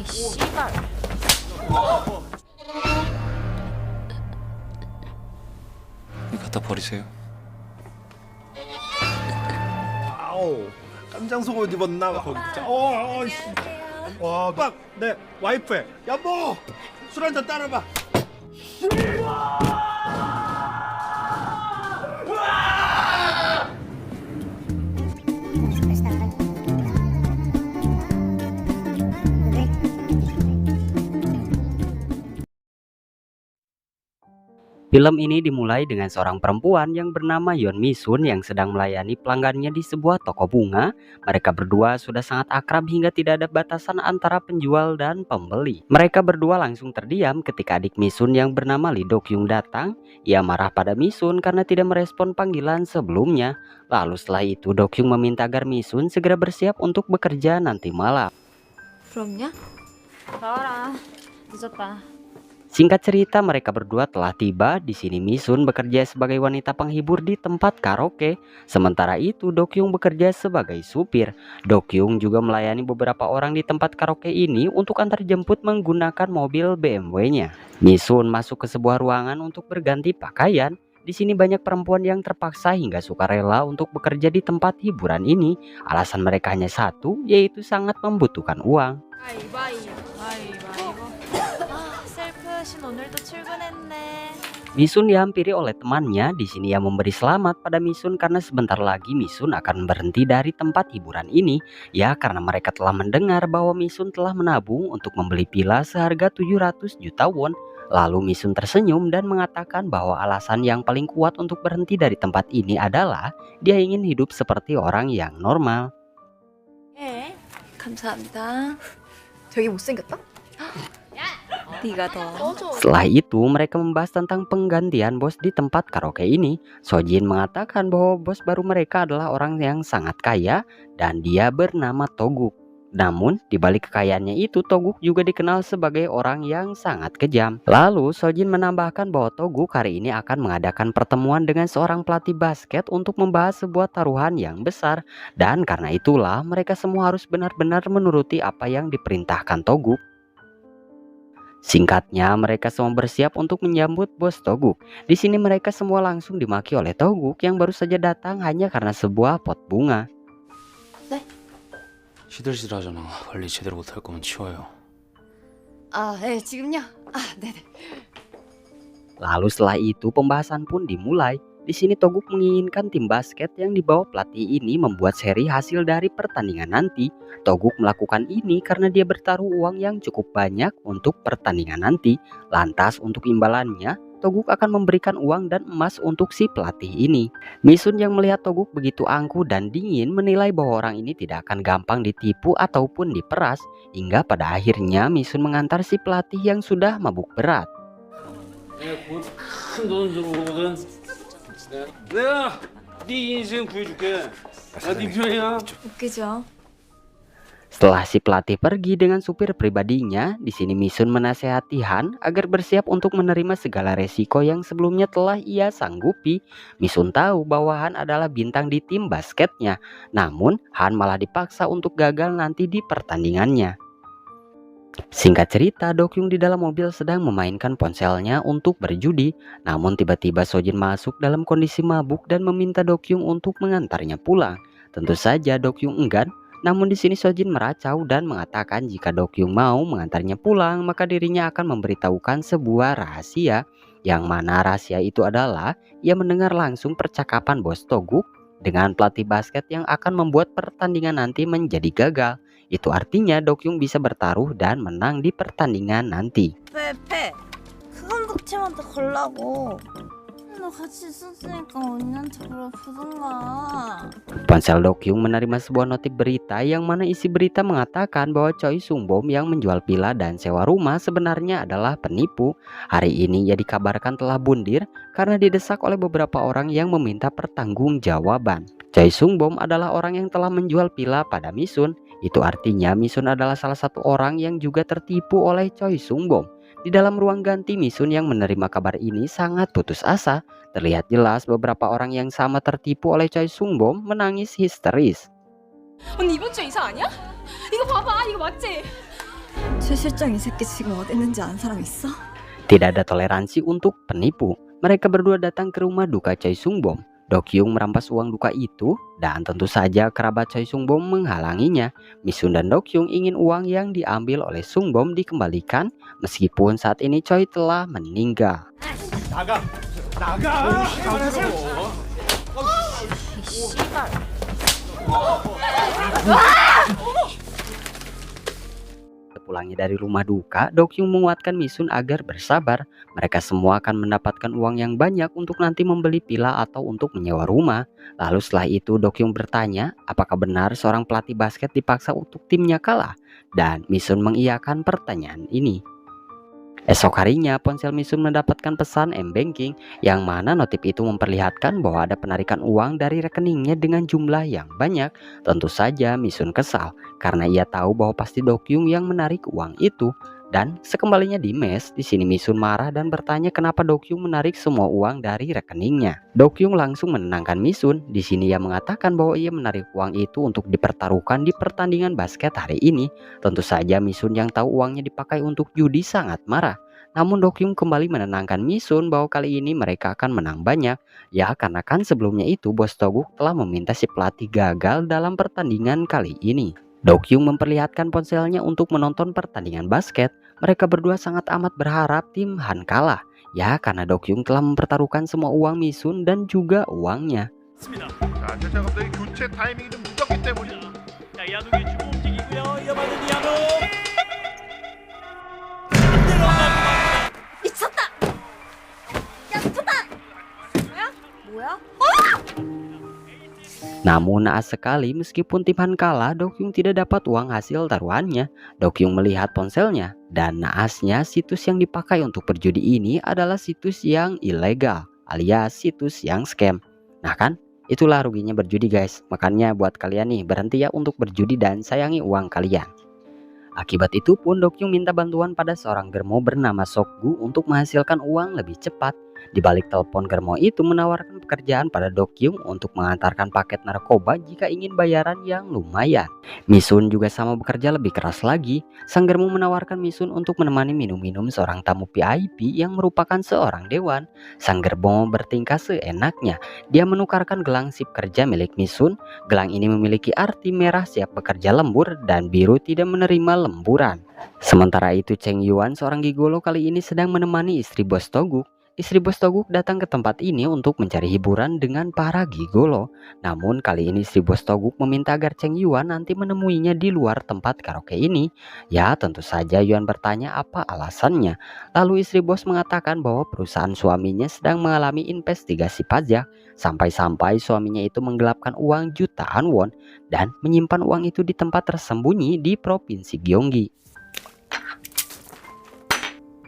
이 씨발. 갖다 버리세요. 아우, 깜장 속옷 입었나? 거기 진짜. 씨. 와, 빡! 내 와이프야. 여보! 술 한잔 따라봐. Film ini dimulai dengan seorang perempuan yang bernama Yeon Mi Sun yang sedang melayani pelanggannya di sebuah toko bunga. Mereka berdua sudah sangat akrab hingga tidak ada batasan antara penjual dan pembeli. Mereka berdua langsung terdiam ketika adik Mi Sun yang bernama Lee Do Kyung datang. Ia marah pada Mi Sun karena tidak merespon panggilan sebelumnya. Lalu setelah itu Do Kyung meminta agar Mi Sun segera bersiap untuk bekerja nanti malam. 부럽냐? 나와라. 늦었다. Singkat cerita, mereka berdua telah tiba. Di sini Mi Sun bekerja sebagai wanita penghibur di tempat karaoke. Sementara itu, Do Kyung bekerja sebagai supir. Do Kyung juga melayani beberapa orang di tempat karaoke ini untuk antar jemput menggunakan mobil BMW-nya. Mi Sun masuk ke sebuah ruangan untuk berganti pakaian. Di sini banyak perempuan yang terpaksa hingga sukarela untuk bekerja di tempat hiburan ini. Alasan mereka hanya satu, yaitu sangat membutuhkan uang. 셀프신 오늘도 출근했네. Mi Sun dihampiri oleh temannya. Di sini ia memberi selamat pada Mi Sun karena sebentar lagi Mi Sun akan berhenti dari tempat hiburan ini. Ya, karena mereka telah mendengar bahwa Mi Sun telah menabung untuk membeli villa seharga 700 juta won. Lalu Mi Sun tersenyum dan mengatakan bahwa alasan yang paling kuat untuk berhenti dari tempat ini adalah dia ingin hidup seperti orang yang normal. 감사합니다. 되게 못생겼다? 네가 더. Setelah itu mereka membahas tentang penggantian bos di tempat karaoke ini. Sojin mengatakan bahwa bos baru mereka adalah orang yang sangat kaya dan dia bernama Toguk. Namun di balik kekayaannya itu, Toguk juga dikenal sebagai orang yang sangat kejam. Lalu Sojin menambahkan bahwa Toguk hari ini akan mengadakan pertemuan dengan seorang pelatih basket untuk membahas sebuah taruhan yang besar. Dan karena itulah mereka semua harus benar-benar menuruti apa yang diperintahkan Toguk. Singkatnya, mereka semua bersiap untuk menyambut bos Toguk. Di sini mereka semua langsung dimaki oleh Toguk yang baru saja datang hanya karena sebuah pot bunga. 시들시들하잖아. 관리 제대로 못할 거면 치워요. 지금요? 네네. Lalu setelah itu pembahasan pun dimulai. Di sini Toguk menginginkan tim basket yang dibawa pelatih ini membuat seri hasil dari pertandingan nanti. Toguk melakukan ini karena dia bertaruh uang yang cukup banyak untuk pertandingan nanti. Lantas untuk imbalannya, Toguk akan memberikan uang dan emas untuk si pelatih ini. Mi Sun yang melihat Toguk begitu angkuh dan dingin menilai bahwa orang ini tidak akan gampang ditipu ataupun diperas. Hingga pada akhirnya Mi Sun mengantar si pelatih yang sudah mabuk berat. 내가 네 인생 구해줄게. 네 편이야. 웃기죠? Setelah si pelatih pergi dengan supir pribadinya, di sini Mi Sun menasehati Han agar bersiap untuk menerima segala resiko yang sebelumnya telah ia sanggupi. Mi Sun tahu bahwa Han adalah bintang di tim basketnya, namun Han malah dipaksa untuk gagal nanti di pertandingannya. Singkat cerita, Do Kyung di dalam mobil sedang memainkan ponselnya untuk berjudi. Namun tiba-tiba Sojin masuk dalam kondisi mabuk dan meminta Do Kyung untuk mengantarnya pulang. Tentu saja Do Kyung enggan. Namun di sini Sojin meracau dan mengatakan jika Do Kyung mau mengantarnya pulang, maka dirinya akan memberitahukan sebuah rahasia. Yang mana rahasia itu adalah ia mendengar langsung percakapan bos Toguk dengan pelatih basket yang akan membuat pertandingan nanti menjadi gagal. Itu artinya Do Kyung bisa bertaruh dan menang di pertandingan nanti. 패. 그 감독팀한테 걸라고. 너 같이 있었으니까 언니한테 물어보던가. Ponsel Do Kyung menerima sebuah notif berita yang mana isi berita mengatakan bahwa Choi Sung Bom yang menjual villa dan sewa rumah sebenarnya adalah penipu. Hari ini ia dikabarkan telah bundir karena didesak oleh beberapa orang yang meminta pertanggungjawaban. Choi Sung Bom adalah orang yang telah menjual villa pada Mi Sun. Itu artinya Mi Sun adalah salah satu orang yang juga tertipu oleh Choi Sung Bom. Di dalam ruang ganti, Mi Sun yang menerima kabar ini sangat putus asa. Terlihat jelas beberapa orang yang sama tertipu oleh Choi Sung Bom menangis histeris. 언니 이번 주에 이사 아니야? 이거 봐봐, 이거 맞지? 최 실장 이 새끼 지금 어디 있는지 아는 사람 있어? Tidak ada toleransi untuk penipu. Mereka berdua datang ke rumah duka Choi Sung-bom. Dokyung merampas uang duka itu dan tentu saja kerabat Choi Sung-bom menghalanginya. Misun dan Dokyung ingin uang yang diambil oleh Sung-bom dikembalikan meskipun saat ini Choi telah meninggal. 나가. Pulangnya dari rumah duka, Dokyung menguatkan Misun agar bersabar. Mereka semua akan mendapatkan uang yang banyak untuk nanti membeli villa atau untuk menyewa rumah. Lalu setelah itu Dokyung bertanya, apakah benar seorang pelatih basket dipaksa untuk timnya kalah? Dan Misun mengiyakan pertanyaan ini. Esok harinya ponsel Misun mendapatkan pesan M-Banking yang mana notif itu memperlihatkan bahwa ada penarikan uang dari rekeningnya dengan jumlah yang banyak. Tentu saja Misun kesal karena ia tahu bahwa pasti Dokyung yang menarik uang itu. Dan sekembalinya di mes, di sini Misun marah dan bertanya kenapa Dokyung menarik semua uang dari rekeningnya. Dokyung langsung menenangkan Misun. Di sini ia mengatakan bahwa ia menarik uang itu untuk dipertaruhkan di pertandingan basket hari ini. Tentu saja Misun yang tahu uangnya dipakai untuk judi sangat marah. Namun Dokyung kembali menenangkan Misun bahwa kali ini mereka akan menang banyak. Ya karena kan sebelumnya itu Bos Toguk telah meminta si pelatih gagal dalam pertandingan kali ini. Dokyung memperlihatkan ponselnya untuk menonton pertandingan basket. Mereka berdua sangat amat berharap tim Han kalah. Ya karena Dokyung telah mempertaruhkan semua uang Misun dan juga uangnya. 자, 제가 갑자기 교체 타이밍이 좀 늦었기 때문에 자, 이한욱이 주고 움직이고요. 이어받은 이한욱. 미쳤다! 야 미쳤다! 뭐야? Namun naas sekali meskipun tim Han kalah, Dokyung tidak dapat uang hasil taruhannya. Dokyung melihat ponselnya dan naasnya situs yang dipakai untuk berjudi ini adalah situs yang ilegal alias situs yang scam. Nah kan, itulah ruginya berjudi guys. Makanya buat kalian nih berhenti ya untuk berjudi dan sayangi uang kalian. Akibat itu pun Dokyung minta bantuan pada seorang germo bernama Sokgu untuk menghasilkan uang lebih cepat. Di balik telepon germo itu menawarkan pekerjaan pada Dokyung untuk mengantarkan paket narkoba jika ingin bayaran yang lumayan. Misun juga sama bekerja lebih keras lagi. Sang germo menawarkan Misun untuk menemani minum-minum seorang tamu VIP yang merupakan seorang dewan. Sang germo bertingkah seenaknya. Dia menukarkan gelang sip kerja milik Misun. Gelang ini memiliki arti merah siap bekerja lembur dan biru tidak menerima lemburan. Sementara itu Cheng Yuan seorang gigolo kali ini sedang menemani istri Bos Toguk. Istri Bos Toguk datang ke tempat ini untuk mencari hiburan dengan para gigolo. Namun kali ini istri Bos Toguk meminta agar Cheng Yuan nanti menemuinya di luar tempat karaoke ini. Ya tentu saja Yuan bertanya apa alasannya. Lalu istri Bos mengatakan bahwa perusahaan suaminya sedang mengalami investigasi pajak. Sampai-sampai suaminya itu menggelapkan uang jutaan won dan menyimpan uang itu di tempat tersembunyi di provinsi Gyeonggi.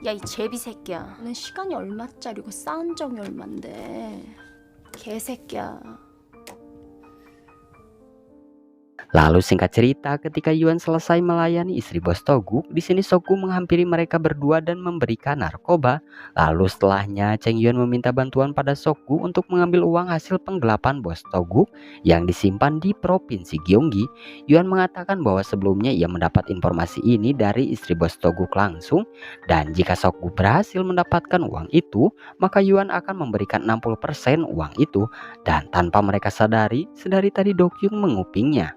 야, 이 제비 새끼야. 너는 시간이 얼마짜리고 쌓은 적이 얼만데. 개새끼야. Lalu singkat cerita, ketika Yuan selesai melayani istri Bos Toguk, di sini Sokgu menghampiri mereka berdua dan memberikan narkoba. Lalu setelahnya Cheng Yuan meminta bantuan pada Sokgu untuk mengambil uang hasil penggelapan Bos Toguk yang disimpan di provinsi Gyeonggi. Yuan mengatakan bahwa sebelumnya ia mendapat informasi ini dari istri Bos Toguk langsung, dan jika Sokgu berhasil mendapatkan uang itu, maka Yuan akan memberikan 60% uang itu. Dan tanpa mereka sadari, sedari tadi Dokyung mengupingnya.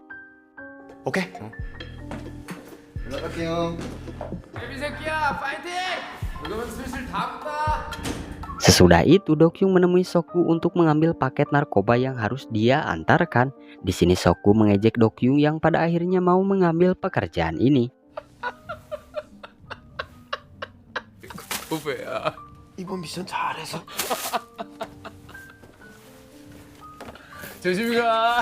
오케이. 연락할게요. Sesudah itu Dokyung menemui Sokgu untuk mengambil paket narkoba yang harus dia antarkan. Di sini Sokgu mengejek Dokyung yang pada akhirnya mau mengambil pekerjaan ini. 이번 미션 잘해서. 조심히 가.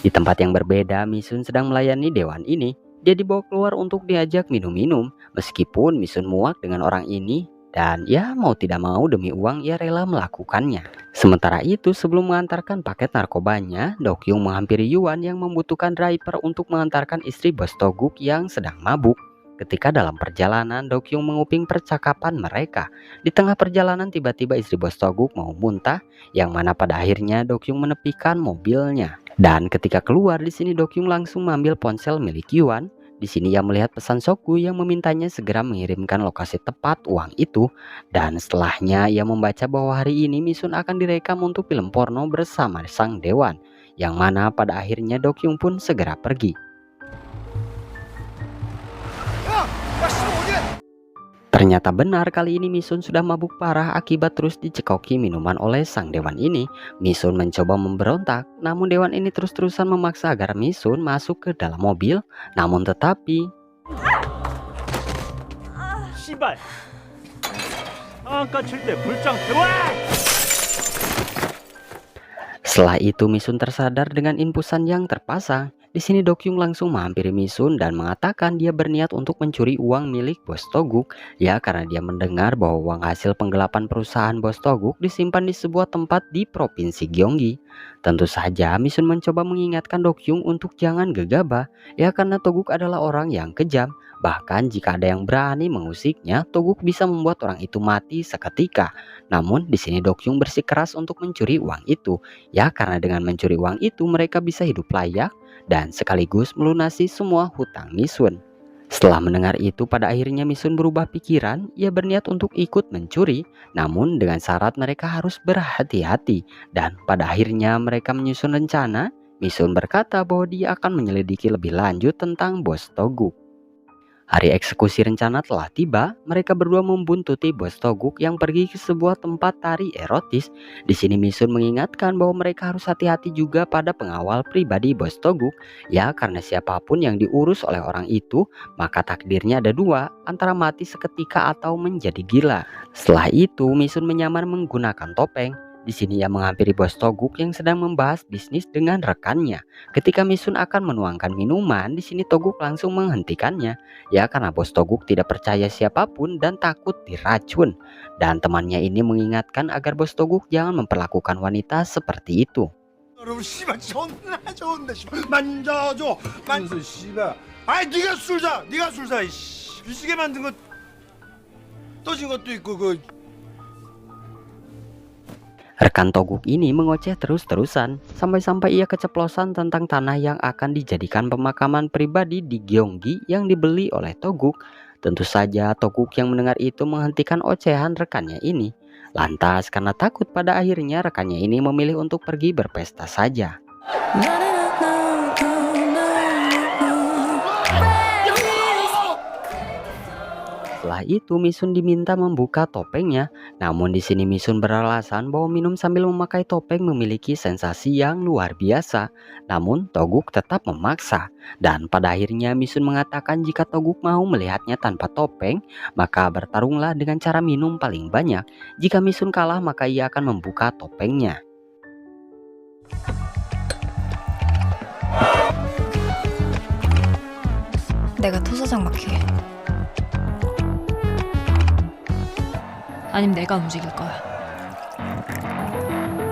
Di tempat yang berbeda, Misun sedang melayani dewan ini. Dia dibawa keluar untuk diajak minum-minum. Meskipun Misun muak dengan orang ini, dan ya mau tidak mau demi uang ia rela melakukannya. Sementara itu sebelum mengantarkan paket narkobanya, Dokyung menghampiri Yuan yang membutuhkan driver untuk mengantarkan istri Bos Toguk yang sedang mabuk. Ketika dalam perjalanan, Dokyung menguping percakapan mereka. Di tengah perjalanan tiba-tiba istri Bos Toguk mau muntah, yang mana pada akhirnya Dokyung menepikan mobilnya. Dan ketika keluar di sini Dokyung langsung mengambil ponsel milik Yuan Di sini ia melihat pesan Sokgu yang memintanya segera mengirimkan lokasi tepat uang itu, dan setelahnya ia membaca bahwa hari ini Misun akan direkam untuk film porno bersama sang dewan, yang mana pada akhirnya Dokyung pun segera pergi. Ternyata benar kali ini Misun sudah mabuk parah akibat terus dicekoki minuman oleh sang dewan ini. Misun mencoba memberontak, namun dewan ini terus-terusan memaksa agar Misun masuk ke dalam mobil. Namun tetapi 씨발. 상한가 칠 때 불장 들어와! setelah itu Misun tersadar dengan inpusan yang terpasang. Di sini Dokyung langsung menghampiri Misun dan mengatakan dia berniat untuk mencuri uang milik Bos Toguk, ya karena dia mendengar bahwa uang hasil penggelapan perusahaan Bos Toguk disimpan di sebuah tempat di provinsi Gyeonggi. Tentu saja Misun mencoba mengingatkan Dokyung untuk jangan gegabah, ya karena Toguk adalah orang yang kejam. Bahkan jika ada yang berani mengusiknya, Toguk bisa membuat orang itu mati seketika. Namun di sini Dokyung bersikeras untuk mencuri uang itu, ya karena dengan mencuri uang itu mereka bisa hidup layak dan sekaligus melunasi semua hutang Misun. Setelah mendengar itu, pada akhirnya Misun berubah pikiran. Ia berniat untuk ikut mencuri, namun dengan syarat mereka harus berhati-hati. Dan pada akhirnya mereka menyusun rencana. Misun berkata bahwa dia akan menyelidiki lebih lanjut tentang Bos Toguk. Hari eksekusi rencana telah tiba. Mereka berdua membuntuti Bos Toguk yang pergi ke sebuah tempat tari erotis. Di sini Misun mengingatkan bahwa mereka harus hati-hati juga pada pengawal pribadi Bos Toguk, ya karena siapapun yang diurus oleh orang itu, maka takdirnya ada dua, antara mati seketika atau menjadi gila. Setelah itu Misun menyamar menggunakan topeng. Di sini ia menghampiri Bos Toguk yang sedang membahas bisnis dengan rekannya. Ketika Misun akan menuangkan minuman, di sini Toguk langsung menghentikannya, ya karena Bos Toguk tidak percaya siapapun dan takut diracun. Dan temannya ini mengingatkan agar Bos Toguk jangan memperlakukan wanita seperti itu. 여러분 씨발 존나 좋은데 씨발 만져줘 만져 씨발 아이 네가 술 사 이씨 미치게 만든 거 떠진 것도 있고 그 Rekan Toguk ini mengoceh terus-terusan sampai-sampai ia keceplosan tentang tanah yang akan dijadikan pemakaman pribadi di Gyeonggi yang dibeli oleh Toguk. Tentu saja Toguk yang mendengar itu menghentikan ocehan rekannya ini. Lantas karena takut, pada akhirnya rekannya ini memilih untuk pergi berpesta saja. Setelah itu Misun diminta membuka topengnya. Namun di sini Misun beralasan bahwa minum sambil memakai topeng memiliki sensasi yang luar biasa. Namun Toguk tetap memaksa. Dan pada akhirnya Misun mengatakan jika Toguk mau melihatnya tanpa topeng, maka bertarunglah dengan cara minum paling banyak. Jika Misun kalah, maka ia akan membuka topengnya. 내가 토사장 맡게. 아니면 내가 움직일 거야.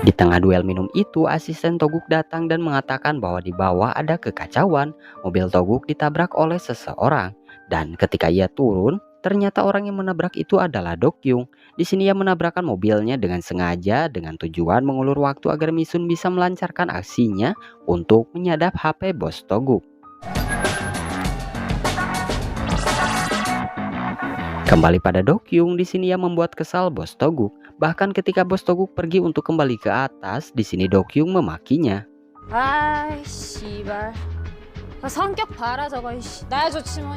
Di tengah duel minum itu, asisten Toguk datang dan mengatakan bahwa di bawah ada kekacauan. Mobil Toguk ditabrak oleh seseorang. Dan ketika ia turun, ternyata orang yang menabrak itu adalah Dokyung. Di sini ia menabrakkan mobilnya dengan sengaja dengan tujuan mengulur waktu agar Misun bisa melancarkan aksinya untuk menyadap HP Bos Toguk. Kembali pada Dokyung, di sini ia membuat kesal Bos Toguk. Bahkan ketika Bos Toguk pergi untuk kembali ke atas, di sini Dokyung memakinya. 아, 씨발. 성격 봐라 저거. 나야 좋지 뭐.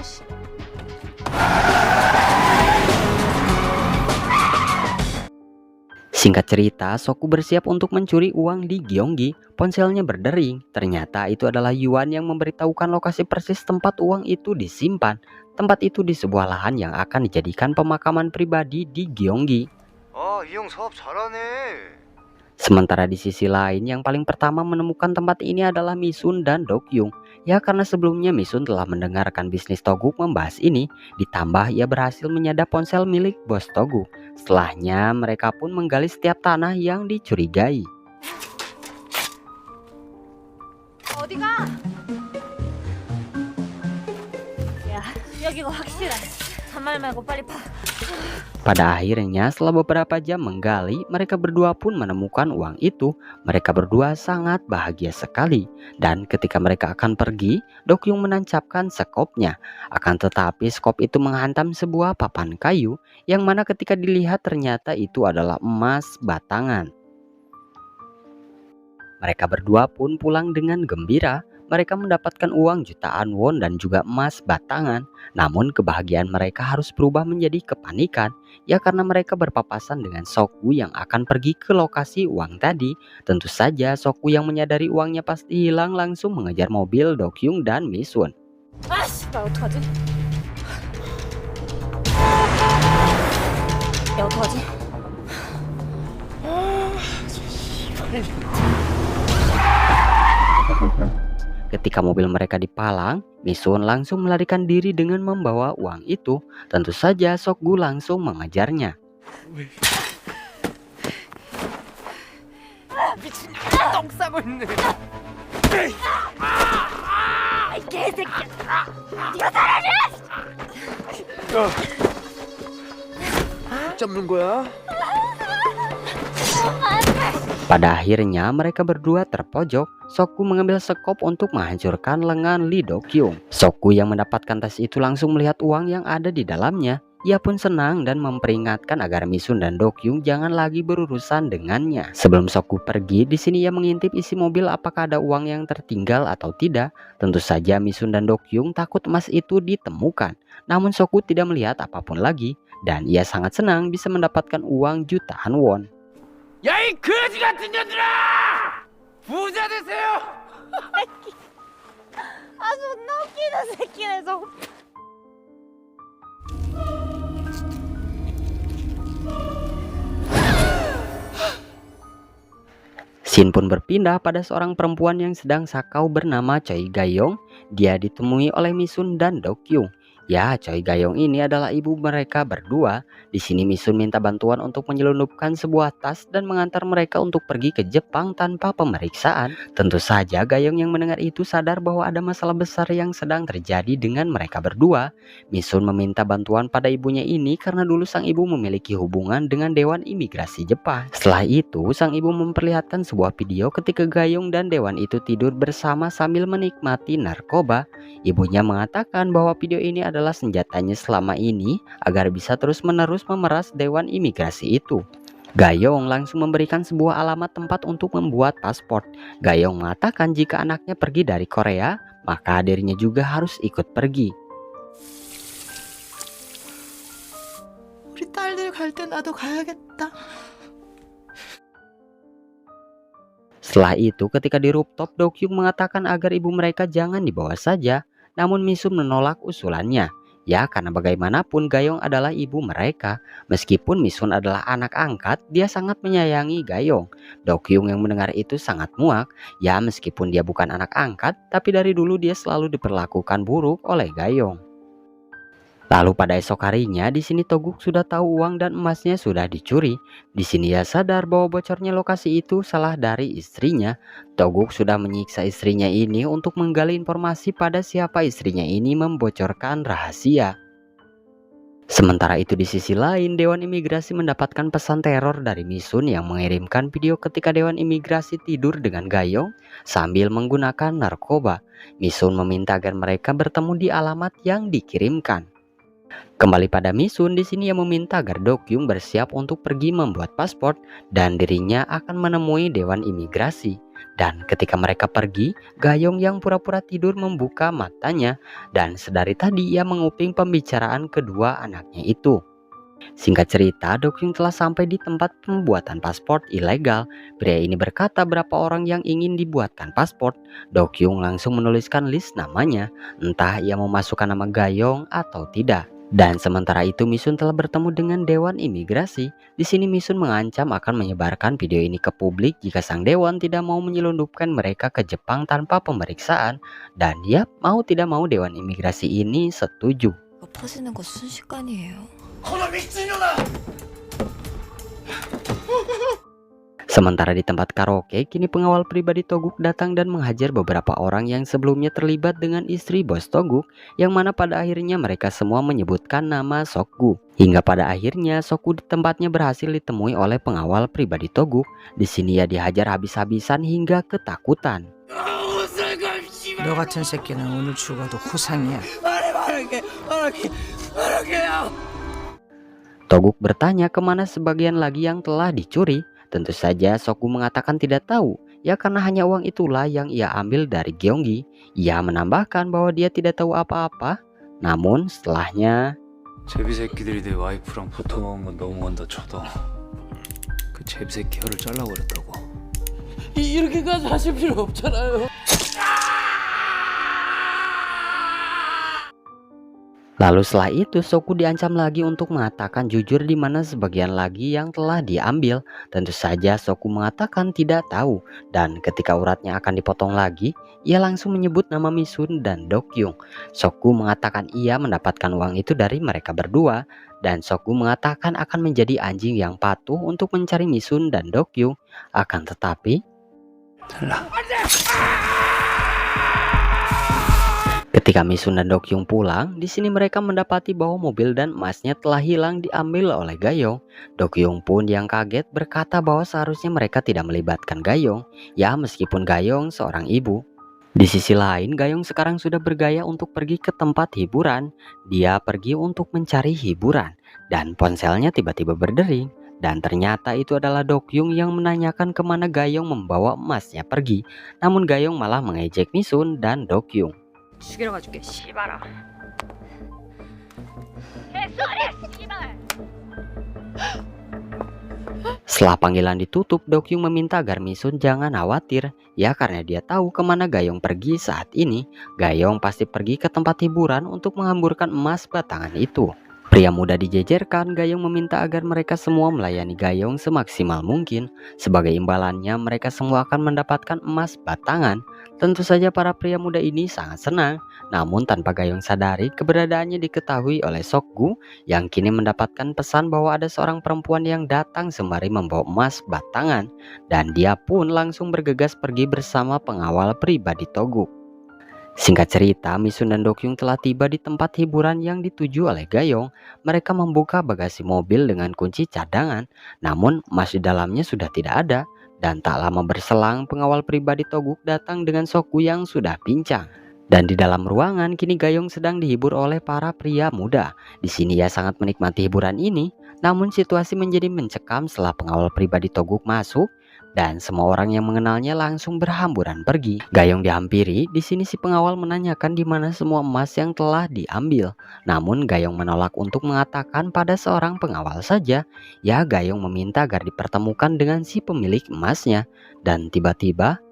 Singkat cerita, Sokgu bersiap untuk mencuri uang di Gyeonggi. Ponselnya berdering. Ternyata itu adalah Yuan yang memberitahukan lokasi persis tempat uang itu disimpan. Tempat itu di sebuah lahan yang akan dijadikan pemakaman pribadi di Gyeonggi. 이 형 사업 잘하네. Sementara di sisi lain, yang paling pertama menemukan tempat ini adalah Misun dan Dokyung. Ya karena sebelumnya Misun telah mendengarkan bisnis Toguk membahas ini, ditambah ia berhasil menyadap ponsel milik Bos Toguk. Setelahnya mereka pun menggali setiap tanah yang dicurigai. 어디가? 야, 여기가 확실하네. Pada akhirnya setelah beberapa jam menggali, mereka berdua pun menemukan uang itu. Mereka berdua sangat bahagia sekali. Dan ketika mereka akan pergi, Dokyung menancapkan skopnya. Akan tetapi skop itu menghantam sebuah papan kayu, yang mana ketika dilihat ternyata itu adalah emas batangan. Mereka berdua pun pulang dengan gembira. Mereka mendapatkan uang jutaan won dan juga emas batangan. Namun kebahagiaan mereka harus berubah menjadi kepanikan, ya karena mereka berpapasan dengan Sokgu yang akan pergi ke lokasi uang tadi. Tentu saja Sokgu yang menyadari uangnya pasti hilang langsung mengejar mobil Dokyung dan Misun. Ketika mobil mereka dipalang, Misun langsung melarikan diri dengan membawa uang itu. Tentu saja Sokgu langsung mengejarnya. Pada akhirnya mereka berdua terpojok. Sokgu mengambil skop untuk menghancurkan lengan Lee Dokyung. Sokgu yang mendapatkan tas itu langsung melihat uang yang ada di dalamnya. Ia pun senang dan memperingatkan agar Misun dan Dokyung jangan lagi berurusan dengannya. Sebelum Sokgu pergi, di sini ia mengintip isi mobil apakah ada uang yang tertinggal atau tidak. Tentu saja Misun dan Dokyung takut emas itu ditemukan. Namun Sokgu tidak melihat apapun lagi dan ia sangat senang bisa mendapatkan uang jutaan won. 야, 이 거지 같은 년들아! 부자 되세요! Scene pun berpindah pada seorang perempuan yang sedang sakau bernama Choi Gayong. Dia ditemui oleh Misun dan Dokyung. Ya, Choi Gayong ini adalah ibu mereka berdua. Di sini Misun minta bantuan untuk menyelundupkan sebuah tas dan mengantar mereka untuk pergi ke Jepang tanpa pemeriksaan. Tentu saja Gayong yang mendengar itu sadar bahwa ada masalah besar yang sedang terjadi dengan mereka berdua. Misun meminta bantuan pada ibunya ini karena dulu sang ibu memiliki hubungan dengan Dewan Imigrasi Jepang. Setelah itu, sang ibu memperlihatkan sebuah video ketika Gayong dan Dewan itu tidur bersama sambil menikmati narkoba. Ibunya mengatakan bahwa video ini adalah senjatanya selama ini agar bisa terus-menerus memeras Dewan Imigrasi itu. Gayong langsung memberikan sebuah alamat tempat untuk membuat paspor. Gayong mengatakan jika anaknya pergi dari Korea, maka dirinya juga harus ikut pergi. 우리 딸들 갈 때 나도 가야겠다. Setelah itu, ketika di rooftop, Dokyung mengatakan agar ibu mereka jangan dibawa saja. Namun Misun menolak usulannya. Ya, karena bagaimanapun Gayong adalah ibu mereka. Meskipun Misun adalah anak angkat, dia sangat menyayangi Gayong. Dokyung yang mendengar itu sangat muak. Ya, meskipun dia bukan anak angkat, tapi dari dulu dia selalu diperlakukan buruk oleh Gayong. Lalu pada esok harinya, di sini Toguk sudah tahu uang dan emasnya sudah dicuri. Di sini ia sadar bahwa bocornya lokasi itu salah dari istrinya. Toguk sudah menyiksa istrinya ini untuk menggali informasi pada siapa istrinya ini membocorkan rahasia. Sementara itu di sisi lain, Dewan Imigrasi mendapatkan pesan teror dari Misun yang mengirimkan video ketika Dewan Imigrasi tidur dengan Gayong sambil menggunakan narkoba. Misun meminta agar mereka bertemu di alamat yang dikirimkan. Kembali pada Misun, di sini ia meminta agar Dokyung bersiap untuk pergi membuat paspor dan dirinya akan menemui Dewan Imigrasi. Dan ketika mereka pergi, Gayong yang pura-pura tidur membuka matanya dan sedari tadi ia menguping pembicaraan kedua anaknya itu. Singkat cerita, Dokyung telah sampai di tempat pembuatan paspor ilegal. Pria ini berkata berapa orang yang ingin dibuatkan paspor. Dokyung langsung menuliskan list namanya, entah ia memasukkan nama Gayong atau tidak. Dan sementara itu Misun telah bertemu dengan Dewan Imigrasi. Di sini Misun mengancam akan menyebarkan video ini ke publik jika sang dewan tidak mau menyelundupkan mereka ke Jepang tanpa pemeriksaan. Dan ya, mau tidak mau Dewan Imigrasi ini setuju. 퍼지는 거 순식간이에요. Sementara di tempat karaoke, kini pengawal pribadi Toguk datang dan menghajar beberapa orang yang sebelumnya terlibat dengan istri bos Toguk, yang mana pada akhirnya mereka semua menyebutkan nama Sokgu. Hingga pada akhirnya Sokgu di tempatnya berhasil ditemui oleh pengawal pribadi Toguk. Di sini ia dihajar habis-habisan hingga ketakutan. 너 같은 새끼는 오늘 죽어도 후상이야. Toguk bertanya kemana sebagian lagi yang telah dicuri. Tentu saja Sokgu mengatakan tidak tahu, ya karena hanya uang itulah yang ia ambil dari Gyeonggi. Ia menambahkan bahwa dia tidak tahu apa-apa. Namun setelahnya, 제비 새끼들이 내 와이프랑 붙어먹은 건 너무한다 쳐도 그 제비 새끼 혀를 잘라버렸다고. 이렇게까지 하실 필요 없잖아요. lalu setelah itu Sokgu diancam lagi untuk mengatakan jujur di mana sebagian lagi yang telah diambil. Tentu saja Sokgu mengatakan tidak tahu, dan ketika uratnya akan dipotong lagi, ia langsung menyebut nama Misun dan Dokyung. Sokgu mengatakan ia mendapatkan uang itu dari mereka berdua, dan Sokgu mengatakan akan menjadi anjing yang patuh untuk mencari Misun dan Dokyung. Akan tetapi ketika Misun dan Dokyung pulang, di sini mereka mendapati bahwa mobil dan emasnya telah hilang diambil oleh Gayong. Dokyung pun yang kaget berkata bahwa seharusnya mereka tidak melibatkan Gayong, ya meskipun Gayong seorang ibu. Di sisi lain, Gayong sekarang sudah bergaya untuk pergi ke tempat hiburan. Dia pergi untuk mencari hiburan, dan ponselnya tiba-tiba berdering. Dan ternyata itu adalah Dokyung yang menanyakan kemana Gayong membawa emasnya pergi. Namun Gayong malah mengejek Misun dan Dokyung. 죽이러 가줄게, 씨발아. Setelah panggilan ditutup, Dokyung meminta agar Misun jangan khawatir, ya karena dia tahu kemana Gayong pergi saat ini. Gayong pasti pergi ke tempat hiburan untuk menghamburkan emas batangan itu. Pria muda dijejerkan, Gayong meminta agar mereka semua melayani Gayong semaksimal mungkin. Sebagai imbalannya, mereka semua akan mendapatkan emas batangan. Tentu saja para pria muda ini sangat senang. Namun tanpa Gayong sadari, keberadaannya diketahui oleh Sokgu, yang kini mendapatkan pesan bahwa ada seorang perempuan yang datang sembari membawa emas batangan. Dan dia pun langsung bergegas pergi bersama pengawal pribadi Toguk. Singkat cerita, Misun dan Dokyung telah tiba di tempat hiburan yang dituju oleh Gayong. Mereka membuka bagasi mobil dengan kunci cadangan, namun emas di dalamnya sudah tidak ada. Dan tak lama berselang, pengawal pribadi Toguk datang dengan Sokgu yang sudah pincang. Dan di dalam ruangan, kini Gayong sedang dihibur oleh para pria muda. Di sini ia sangat menikmati hiburan ini, namun situasi menjadi mencekam setelah pengawal pribadi Toguk masuk. Dan semua orang yang mengenalnya langsung berhamburan pergi. Gayong dihampiri. Di sini si pengawal menanyakan di mana semua emas yang telah diambil. Namun Gayong menolak untuk mengatakan pada seorang pengawal saja. Ya, Gayong meminta agar dipertemukan dengan si pemilik emasnya. Dan tiba-tiba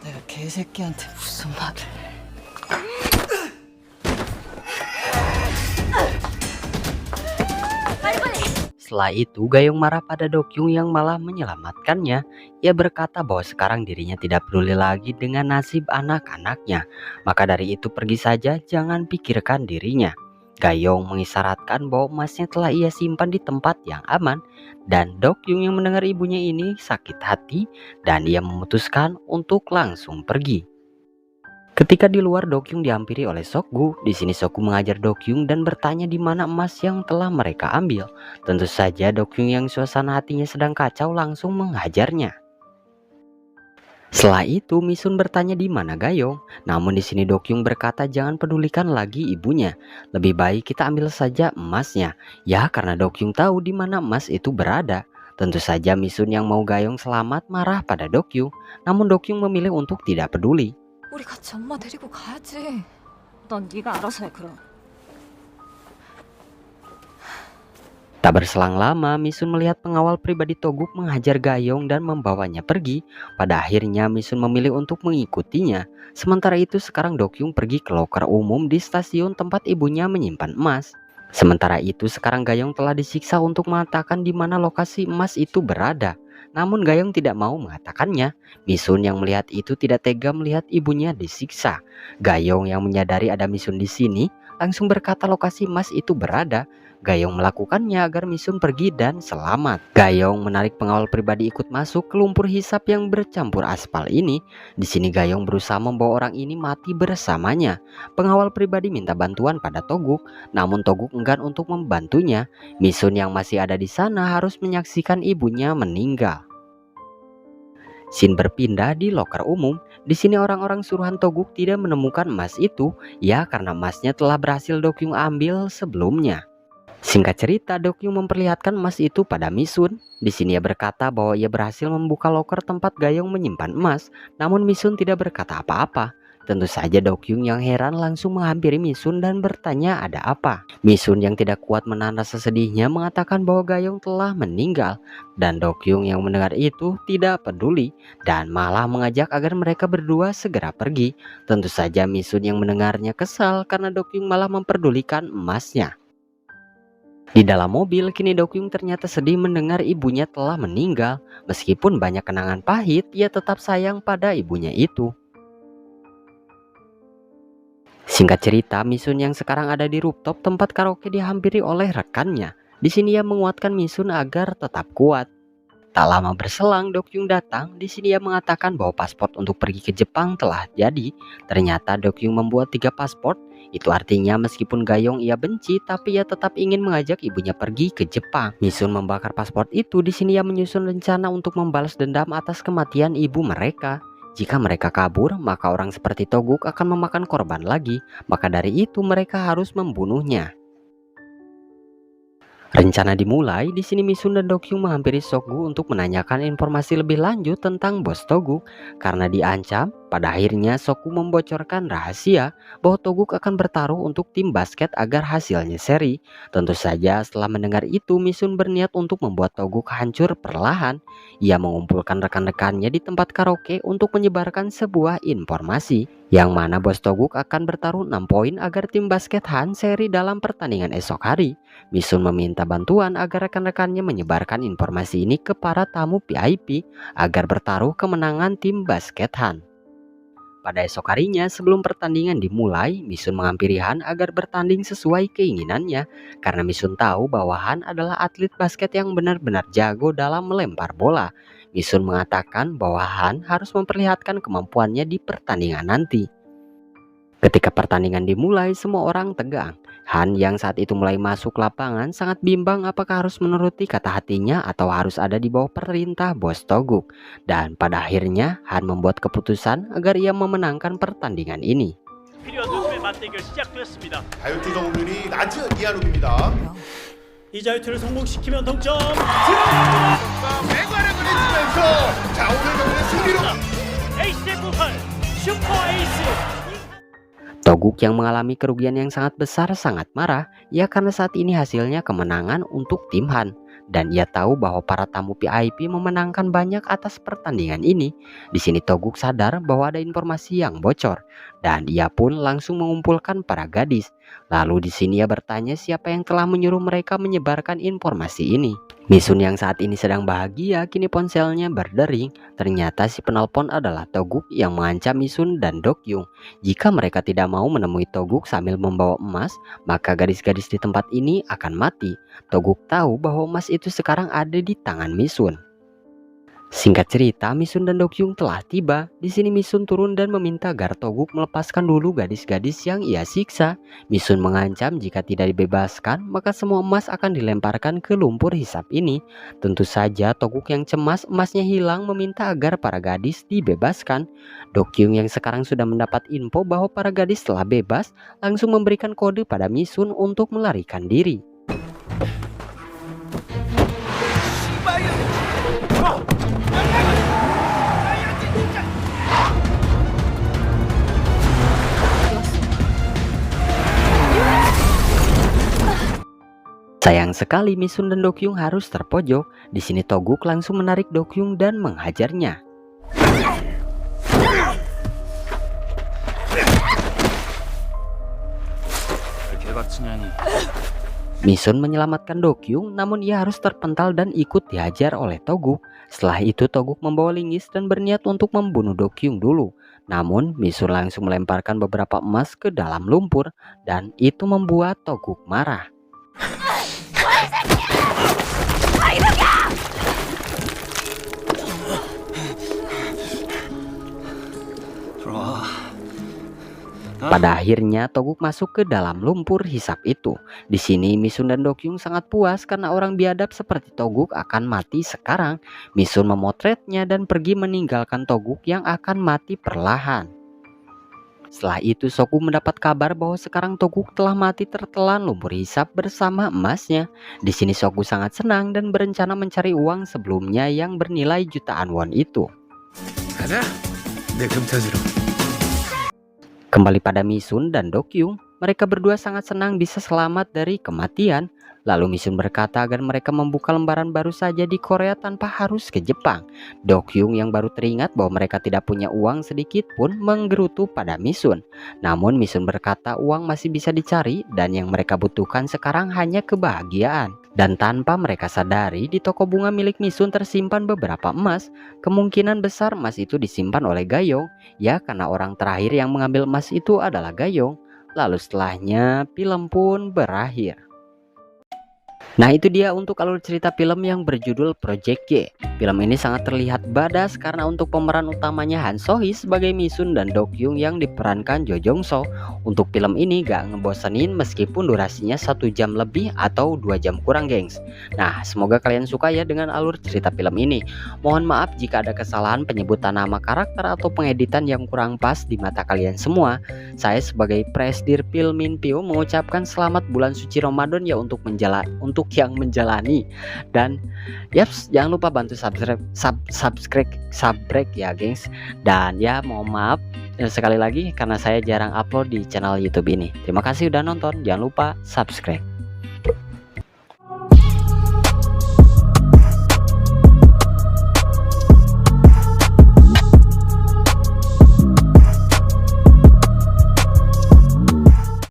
내가 개새끼한테 무슨 말을? setelah itu Gayong marah pada Dokyung yang malah menyelamatkannya. Ia berkata bahwa sekarang dirinya tidak peduli lagi dengan nasib anak-anaknya. Maka dari itu pergi saja, jangan pikirkan dirinya. Gayong mengisyaratkan bahwa emasnya telah ia simpan di tempat yang aman. Dan Dokyung yang mendengar ibunya ini sakit hati dan ia memutuskan untuk langsung pergi. Ketika di luar, Dokyung dihampiri oleh Sokgu. Di sini Sokgu mengajar Dokyung dan bertanya di mana emas yang telah mereka ambil. Tentu saja Dokyung yang suasana hatinya sedang kacau langsung menghajarnya. Setelah itu Misun bertanya di mana Gayong. Namun di sini Dokyung berkata jangan pedulikan lagi ibunya. Lebih baik kita ambil saja emasnya. Ya karena Dokyung tahu di mana emas itu berada. Tentu saja Misun yang mau Gayong selamat marah pada Dokyung. Namun Dokyung memilih untuk tidak peduli. 우리 같이 엄마 데리고 가야지. 넌 네가 알아서 해 그럼. Tak berselang lama, Misun melihat pengawal pribadi Toguk menghajar Gayong dan membawanya pergi. Pada akhirnya Misun memilih untuk mengikutinya. Sementara itu sekarang Dokyung pergi ke loker umum di stasiun tempat ibunya menyimpan emas. Sementara itu sekarang Gayong telah disiksa untuk mengatakan di mana lokasi emas itu berada. Namun Gayong tidak mau mengatakannya. Misun yang melihat itu tidak tega melihat ibunya disiksa. Gayong yang menyadari ada Misun di sini langsung berkata lokasi emas itu berada. Gayong melakukannya agar Misun pergi dan selamat. Gayong menarik pengawal pribadi ikut masuk ke lumpur hisap yang bercampur aspal ini. Di sini Gayong berusaha membawa orang ini mati bersamanya. Pengawal pribadi minta bantuan pada Toguk, namun Toguk enggan untuk membantunya. Misun yang masih ada di sana harus menyaksikan ibunya meninggal. Scene berpindah di loker umum. Di sini orang-orang suruhan Toguk tidak menemukan emas itu, ya karena emasnya telah berhasil Dokyung ambil sebelumnya. Singkat cerita, Dokyung memperlihatkan emas itu pada Misun. Di sini ia berkata bahwa ia berhasil membuka loker tempat Gayong menyimpan emas, namun Misun tidak berkata apa-apa. Tentu saja Dokyung yang heran langsung menghampiri Misun dan bertanya ada apa. Misun yang tidak kuat menahan rasa sedihnya mengatakan bahwa Gayong telah meninggal, dan Dokyung yang mendengar itu tidak peduli dan malah mengajak agar mereka berdua segera pergi. Tentu saja Misun yang mendengarnya kesal karena Dokyung malah memperdulikan emasnya. Di dalam mobil, kini Dokyung ternyata sedih mendengar ibunya telah meninggal. Meskipun banyak kenangan pahit, ia tetap sayang pada ibunya itu. Singkat cerita, Misun yang sekarang ada di rooftop tempat karaoke dihampiri oleh rekannya. Di sini ia menguatkan Misun agar tetap kuat. Tak lama berselang, Dokyung datang. Di sini ia mengatakan bahwa paspor untuk pergi ke Jepang telah jadi. Ternyata Dokyung membuat 3 paspor. Itu artinya meskipun Gayong ia benci, tapi ia tetap ingin mengajak ibunya pergi ke Jepang. Misun membakar paspor itu. Di sini ia menyusun rencana untuk membalas dendam atas kematian ibu mereka. Jika mereka kabur, maka orang seperti Toguk akan memakan korban lagi. Maka dari itu mereka harus membunuhnya. Rencana dimulai. Di sini Misun dan Dokyung menghampiri Sokgu untuk menanyakan informasi lebih lanjut tentang bos Toguk. Karena diancam, pada akhirnya Sokgu membocorkan rahasia bahwa Toguk akan bertaruh untuk tim basket agar hasilnya seri. Tentu saja setelah mendengar itu, Misun berniat untuk membuat Toguk hancur perlahan. Ia mengumpulkan rekan-rekannya di tempat karaoke untuk menyebarkan sebuah informasi, yang mana bos Toguk akan bertaruh 6 poin agar tim basket Han seri dalam pertandingan esok hari. Misun meminta bantuan agar rekan-rekannya menyebarkan informasi ini ke para tamu VIP agar bertaruh kemenangan tim basket Han. Pada esok harinya sebelum pertandingan dimulai, Misun menghampiri Han agar bertanding sesuai keinginannya. Karena Misun tahu bahwa Han adalah atlet basket yang benar-benar jago dalam melempar bola. Misun mengatakan bahwa Han harus memperlihatkan kemampuannya di pertandingan nanti. Ketika pertandingan dimulai, semua orang tegang. Han yang saat itu mulai masuk lapangan sangat bimbang apakah harus menuruti kata hatinya atau harus ada di bawah perintah bos Toguk. Dan pada akhirnya Han membuat keputusan agar ia memenangkan pertandingan ini. 자유투 성공률이 낮은 이한욱입니다. 이 자유투를 성공시키면 동점. 외곽을 그려주면서 자 오늘 경기는 승리로 에이스의 부활 슈퍼 에이스. Toguk yang mengalami kerugian yang sangat besar sangat marah, ya karena saat ini hasilnya kemenangan untuk tim Han. Dan ia tahu bahwa para tamu VIP memenangkan banyak atas pertandingan ini. Di sini Toguk sadar bahwa ada informasi yang bocor, dan ia pun langsung mengumpulkan para gadis. Lalu di sini ia bertanya siapa yang telah menyuruh mereka menyebarkan informasi ini. Misun yang saat ini sedang bahagia, kini ponselnya berdering. Ternyata si penelpon adalah Toguk yang mengancam Misun dan Dokyung. Jika mereka tidak mau menemui Toguk sambil membawa emas, maka gadis-gadis di tempat ini akan mati. Toguk tahu bahwa emas itu sekarang ada di tangan Misun. Singkat cerita, Misun dan Dokyung telah tiba. Di sini Misun turun dan meminta agar Toguk melepaskan dulu gadis-gadis yang ia siksa. Misun mengancam jika tidak dibebaskan, maka semua emas akan dilemparkan ke lumpur hisap ini. Tentu saja Toguk yang cemas emasnya hilang meminta agar para gadis dibebaskan. Dokyung yang sekarang sudah mendapat info bahwa para gadis telah bebas, langsung memberikan kode pada Misun untuk melarikan diri. Sayang sekali Misun dan Dokyung harus terpojok. Di sini Toguk langsung menarik Dokyung dan menghajarnya. Misun menyelamatkan Dokyung, namun ia harus terpental dan ikut dihajar oleh Toguk. Setelah itu Toguk membawa linggis dan berniat untuk membunuh Dokyung dulu. Namun Misun langsung melemparkan beberapa emas ke dalam lumpur dan itu membuat Toguk marah. Pada akhirnya Toguk masuk ke dalam lumpur hisap itu. Di sini Misun dan Dokyung sangat puas karena orang biadab seperti Toguk akan mati sekarang. Misun memotretnya dan pergi meninggalkan Toguk yang akan mati perlahan. Setelah itu Soku mendapat kabar bahwa sekarang Toguk telah mati tertelan lumpur hisap bersama emasnya. Di sini Soku sangat senang dan berencana mencari uang sebelumnya yang bernilai jutaan won itu. Kembali pada Misun dan Dokyung, mereka berdua sangat senang bisa selamat dari kematian. Lalu Misun berkata agar mereka membuka lembaran baru saja di Korea tanpa harus ke Jepang. Dokyung yang baru teringat bahwa mereka tidak punya uang sedikit pun menggerutu pada Misun. Namun Misun berkata uang masih bisa dicari dan yang mereka butuhkan sekarang hanya kebahagiaan. Dan tanpa mereka sadari, di toko bunga milik Misun tersimpan beberapa emas. Kemungkinan besar emas itu disimpan oleh Gayong, ya karena orang terakhir yang mengambil emas itu adalah Gayong. Lalu setelahnya film pun berakhir. Nah itu dia untuk alur cerita film yang berjudul Project J. Film ini sangat terlihat badass karena untuk pemeran utamanya Han So-hee sebagai Misun dan Dokyung yang diperankan Jo Jong-so. Untuk film ini gak ngebosenin meskipun durasinya 1 jam lebih atau 2 jam kurang gengs. Nah semoga kalian suka ya dengan alur cerita film ini. Mohon maaf jika ada kesalahan penyebutan nama karakter atau pengeditan yang kurang pas di mata kalian semua. Saya sebagai Presdir Filmin Pio mengucapkan selamat bulan suci Ramadan ya untuk yang menjalani. Dan yaps, jangan lupa bantu subscribe ya gengs. Dan ya mohon maaf sekali lagi karena saya jarang upload di channel YouTube ini. Terima kasih udah nonton, jangan lupa subscribe.